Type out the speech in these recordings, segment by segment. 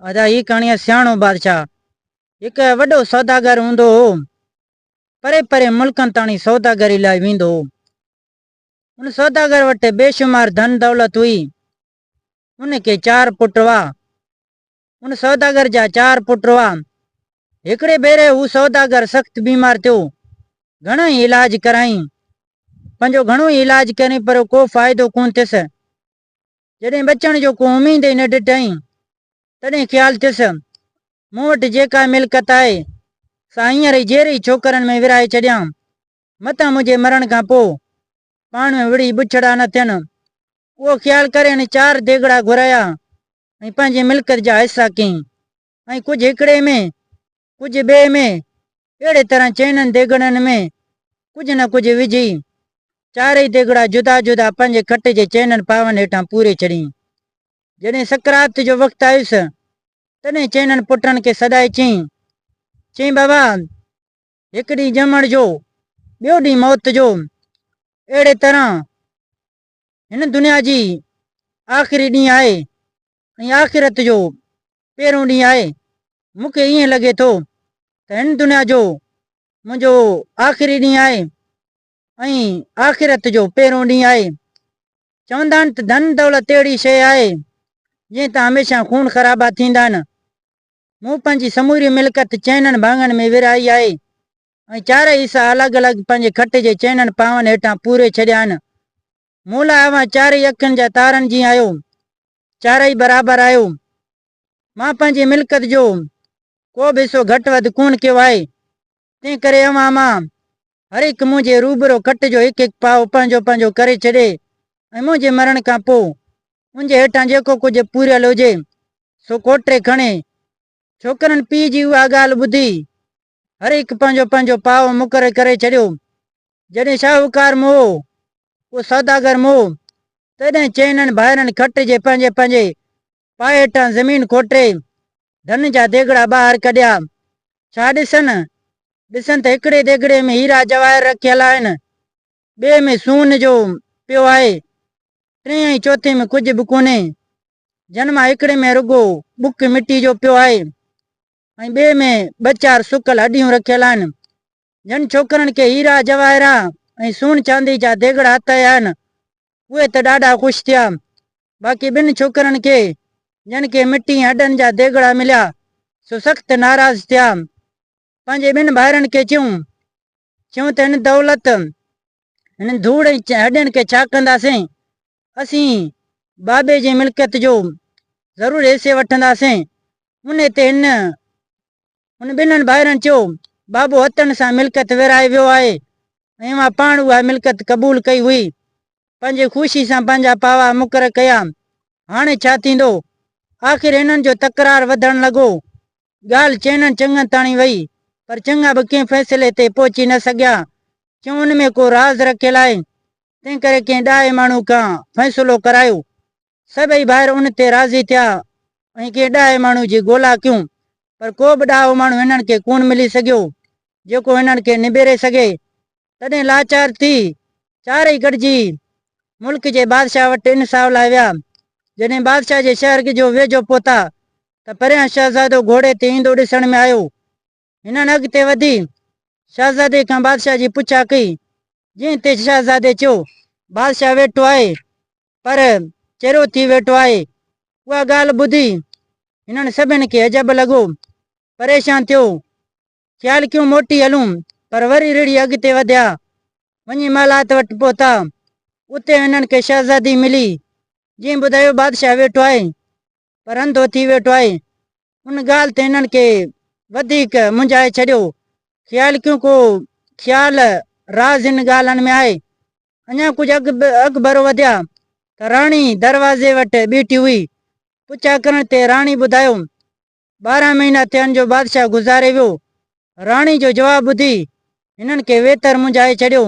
अदा ही कहाणी सियाणो बादशाह एक वॾो सौदागर हूंदो हो। परे परे मुल्कनि ताणी सौदागरी लाइ वेंदो हो। उन सौदागर वटि बेशुमार धन दौलत हुई। उनखे 4 पुट हुआ। उन सौदागर जा 4 पुट हुआ। हिकिड़े भेरे हू सौदागर सख़्त बीमार थियो। घणो ई इलाज कराई, पंहिंजो घणो ई इलाज करी, पर को फ़ाइदो कोन थियसि। जॾहिं बचण जो को उम्मीद ई न ॾिठई, तॾहिं ख़्यालु थियसि मूं वटि जेका मिल्कत आहे सा हींअर ई जहिड़ी छोकरनि में विराए छॾियां, मतां मुंहिंजे मरण खां पोइ पाण में विड़ी बुछड़ा न थियनि। उहो ख़्यालु करे 4 देगड़ा घुराया ऐं पंहिंजी मिल्कत जा हिसा कयईं, ऐं कुझु हिकिड़े में, कुझु ॿिए में, अहिड़े तरह चइनि देगड़नि में कुझु न कुझु विझी 4 देगड़ा जुदा जुदा पंहिंजे खट जे चइनि पावनि हेठां पूरे छॾियईं। जॾहिं सकरात जो वक़्तु आयुसि, तॾहिं 4 पुटनि खे सॾाए चईं बाबा, हिकु ॾींहुं ॼमण जो, ॿियो ॾींहुं मौत जो, अहिड़े तरह हिन दुनिया जी आख़िरी ॾींहुं आहे ऐं आख़िरत जो पहिरियों ॾींहुं आहे। मूंखे ईअं लॻे थो त हिन दुनिया जो मुंहिंजो आख़िरी ॾींहुं आहे ऐं आख़िरत जो पहिरियों ॾींहुं आहे। चवंदा आहिनि त धन दौलत अहिड़ी शइ आहे जंहिं तां हमेशह खून ख़राबा थींदा आहिनि। मूं पंहिंजी समूरी मिल्कत 4 भाङनि में विराई आहे ऐं 4 हिसा अलॻि अलॻि पंहिंजे खट जे 4 पावनि हेठां पूरे छॾिया आहिनि। मूं लाइ अवां 4 अखियुनि जा तारनि जी आहियो, 4 बराबरि आहियो। मां पंहिंजी मिल्कत जो को बि हिसो घटि वधि कोन कयो आहे। तंहिं करे अवां मां हर हिकु मुंहिंजे रूबरो खट जो हिकु हिकु पाव पंहिंजो पंहिंजो करे छॾे ऐं मुंहिंजे मरण खां पोइ उनजे हेठां जेको कुझु पूरियल हुजे सो कोटरे खणे। छोकरनि पीउ जी उहा ॻाल्हि ॿुधी हर हिकु पंहिंजो पंहिंजो पाव मुक़ररु करे छॾियो। जॾहिं शाहूकार मोह, उहो सौदागर मोह, तॾहिं 4 भाइरनि खट जे पंहिंजे पंहिंजे पाए हेठां ज़मीन खोटे धन जा देगड़ा ॿाहिरि कढिया। छा ॾिसनि त हिकिड़े देगड़े में हीरा जवाहर रखियल आहिनि, ॿिए में सून जो पियो आहे, टे ऐं चौथे में कुझु बि कोन्हे। जन्मा हिकिड़े में रुगो बुक मिटी जो पियो आहे ऐं ॿिए में 2-4 सुकल हॾियूं रखियल आहिनि। जन छोकरनि खे हीरा जवाहरा ऐं सोन चांदी जा देगड़ा हथ आया आहिनि, उहे त ॾाढा ख़ुशि थिया। बाक़ी 2 छोकरनि खे जन खे मिटी हॾनि जा देगड़ा मिलिया सो सख़्त नाराज़ थिया। पंहिंजे 2 भाइरनि खे चयूं त हिन दौलत, हिन धूड़ हॾियुनि खे छा कंदासीं? असीं बाबे जी मिल्कत जो ज़रूरु हिसे वठंदासीं। उन ते उन 2 भाइरनि चयो, बाबो हथनि सां मिल्कत विराए वियो आहे ऐं मां पाण उहा मिल्कत क़बूल कई हुई, पंहिंजे ख़ुशी सां पंहिंजा पावा मुक़ररु कया। हाणे छा थींदो? आख़िर हिननि जो तकरार वधणु लॻो। ॻाल्हि 4 चङनि ताणी वई, पर चङा बि कंहिं फ़ैसिले ते पहुची न सघिया। चयूं उन में को राज़ रखियल आहे, तंहिं करे कंहिं ॾाहे माण्हू खां फ़ैसिलो करायो। सभई भाइर उन ते राज़ी थिया ऐं कंहिं ॾाहे माण्हू जी ॻोल्हा कयूं, पर को बि ॾाहो माण्हू हिननि खे कोन मिली सघियो जेको हिननि खे निबेरे सघे। तॾहिं लाचार थी 4 गॾिजी मुल्क जे बादशाह वटि इंसाफ़ लाइ विया। जॾहिं बादशाह जे शहर जो वेझो पहुता त परियां शहज़ादो घोड़े ते ईंदो ॾिसण में आयो। हिननि अॻिते वधी शहज़ादे खां बादशाह जी पुछा कई, जंहिं ते शहज़ादे चयो, बादशाह वेठो आहे पर चेरो थी वेठो आहे। उहा ॻाल्हि ॿुधी हिननि सभिनि खे अजब लॻो, परेशान थियो। ख़्यालु कयूं मोटी हलूं, पर वरी रिड़ी अॻिते वधिया। वञी मालात वटि पहुता। उते हिननि खे शहज़ादी मिली, जीअं ॿुधायो बादशाह वेठो आहे पर अंधो थी वेठो आहे। उन ॻाल्हि ते हिननि खे वधीक मुंझाए छॾियो। ख़्यालु कयूं को ख़्यालु राज़ हिन ॻाल्हियुनि में आहे। अञा कुझु अॻु वधिया त राणी दरवाज़े वटि बीठी हुई। पुछा करण ते राणी ॿुधायो 12 महीना थियनि जो बादशाह गुज़ारे वियो। राणी जो जवाबु ॿुधी हिननि खे वेतर मुंझाए छॾियो।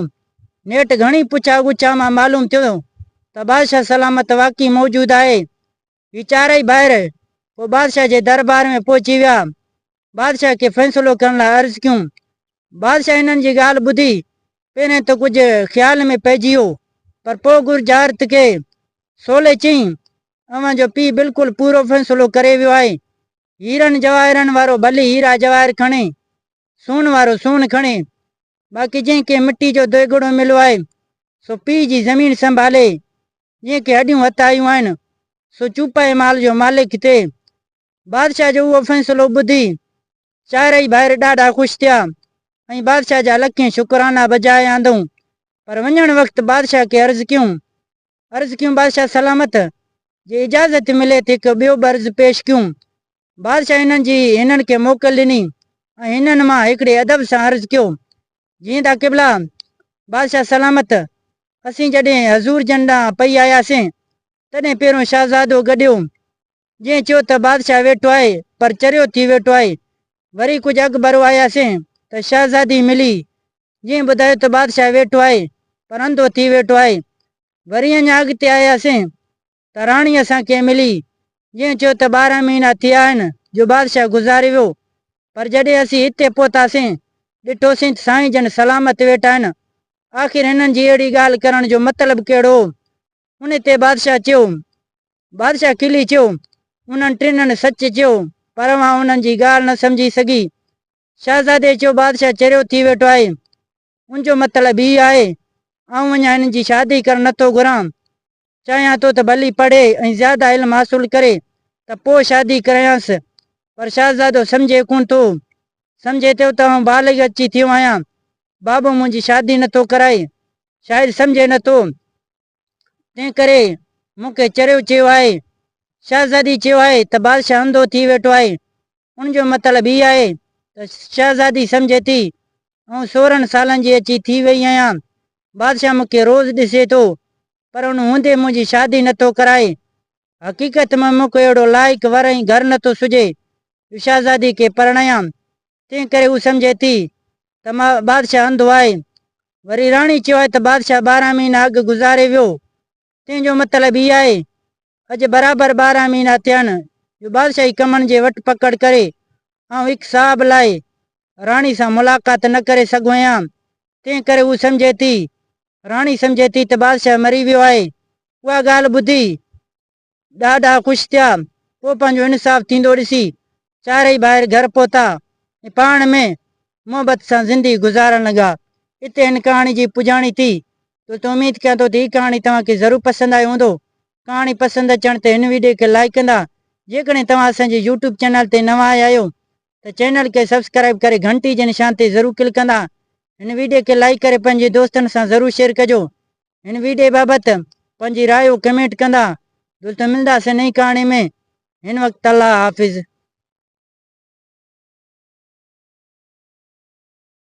नेठि घणी पुछा गुछा मां मालूम थियो त बादशाह सलामत वाक़ई मौजूदु आहे। ही 4 भाइर पोइ बादशाह जे दरबार में पहुची विया। बादशाह खे फ़ैसिलो करण लाइ अर्ज़ु कयूं। बादशाह हिननि जी ॻाल्हि ॿुधी पहिरें त कुझु ख़्याल में पइजी वियो, पर पोइ गुरजारत खे सोले चयईं, अव्हां जो पीउ बिल्कुलु पूरो फ़ैसिलो करे वियो आहे। हीरन जवाहरन वारो भली हीरा जवाहर खणे, सून वारो सून खणे। बाक़ी जंहिंखे मिट्टी जो देगड़ो मिलियो आहे सो पीउ जी ज़मीन संभाले, जंहिंखे हॾियूं हथायूं आहिनि सो चूपाए माल जो मालिक थिए। बादशाह जो उहो फ़ैसिलो ॿुधी चारई भाइर ॾाढा ख़ुशि थिया ऐं बादशाह जा लखे शुकराना बजाए आंदऊं। पर वञण वक़्तु बादशाह खे अर्ज़ु कयूं बादशाह सलामत जे इजाज़त मिले त हिकु ॿियो बि अर्ज़ु पेश कयूं। बादशाह हिननि खे मोकल ॾिनी ऐं हिननि मां हिकिड़े अदब सां अर्ज़ु कयो, जीअं त क़िबला बादशाह सलामत, असीं जॾहिं हज़ूर जन ॾांहुं पई आयासीं तॾहिं पहिरियों शहज़ादो गॾियो, जंहिं चयो त बादशाह वेठो आहे पर चरियो थी वेठो आहे। वरी कुझु अॻु भरो आयासीं त शहज़ादी मिली, जंहिं ॿुधायो त बादशाह वेठो आहे पर अंधो थी वेठो आहे। वरी अञा अॻिते आयासीं त राणी असांखे मिली, जंहिं चयो त 12 महीना थिया आहिनि जो बादशाह गुज़ारे वियो। पर जॾहिं असीं हिते पहुतासीं ॾिठोसीं त साईं जन सलामत वेठा आहिनि। आख़िर हिननि जी अहिड़ी ॻाल्हि करण जो मतिलबु कहिड़ो? उन ते बादशाह खिली चयो, उन्हनि टिनि सच चयो पर मां उन्हनि जी ॻाल्हि न सम्झी सघी। शहज़ादे चयो बादशाह चरियो थी वेठो आहे, उनजो मतिलबु हीउ आहे आऊं अञा हिननि जी शादी करणु नथो घुरां। चाहियां थो त भली पढ़े ऐं ज़्यादा इल्मु हासिलु करे त पोइ शादी करायांसि। पर शहज़ादो सम्झे कोन थो, सम्झे थो त आउं बालिग़ अची थियो आहियां, बाबो मुंहिंजी शादी नथो कराए, शायदि सम्झे नथो, तंहिं करे मूंखे चरियो चयो आहे। शहज़ादी चयो आहे त बादशाह अंधो थी वेठो आहे, उनजो मतिलबु हीउ आहे त शहज़ादी सम्झे थी ऐं 16 सालनि जी अची थी वई आहियां। बादशाह मूंखे रोज़ ॾिसे थो पर उन हूंदे मुंहिंजी शादी नथो कराए। हक़ीक़त में मूंखे अहिड़ो लाइक़ु वर ऐं घर नथो सुझे शहज़ादी खे परणायां, तंहिं करे हू सम्झे थी त मां बादशाह अंधो आहे। वरी राणी चयो आहे त बादशाह 12 महीना अॻु गुज़ारे वियो, तंहिंजो मतिलबु हीउ आहे अॼु बराबरि 12 महीना थिया आहिनि जो बादशाही कमनि जे वटि पकड़ करे ऐं हिकु साहब लाइ राणी सां मुलाक़ात न करे सघो आहियां। तंहिं करे हू राणी सम्झे थी त बादशाह मरी वियो आहे। उहा ॻाल्हि ॿुधी ॾाढा ख़ुशि थिया। पोइ पंहिंजो इंसाफ़ थींदो ॾिसी चारई भाइर घर पहुता ऐं पाण में मोहबत सां ज़िंदगी गुज़ारण लॻा। हिते हिन कहाणी जी पुॼाणी थी। तो उम्मीद कयां थो त हीअ कहाणी तव्हांखे ज़रूरु पसंदि आयो हूंदो। कहाणी पसंदि अचण ते हिन वीडियो खे लाइक कंदा। जेकॾहिं तव्हां असांजे यूट्यूब चैनल ते नवां आया आहियो त चैनल खे सब्सक्राइब करे घंटी जे निशान ते ज़रूरु क्लिक कंदा। हिन वीडियो खे लाइक करे पंहिंजे दोस्तनि सां ज़रूरु शेयर कजो। हिन वीडियो बाबति पंहिंजी राय कमेंट कंदा। दोस्तों मिलंदासीं नई कहाणी में। हिन वक़्तु अल्लाह हाफ़िज़।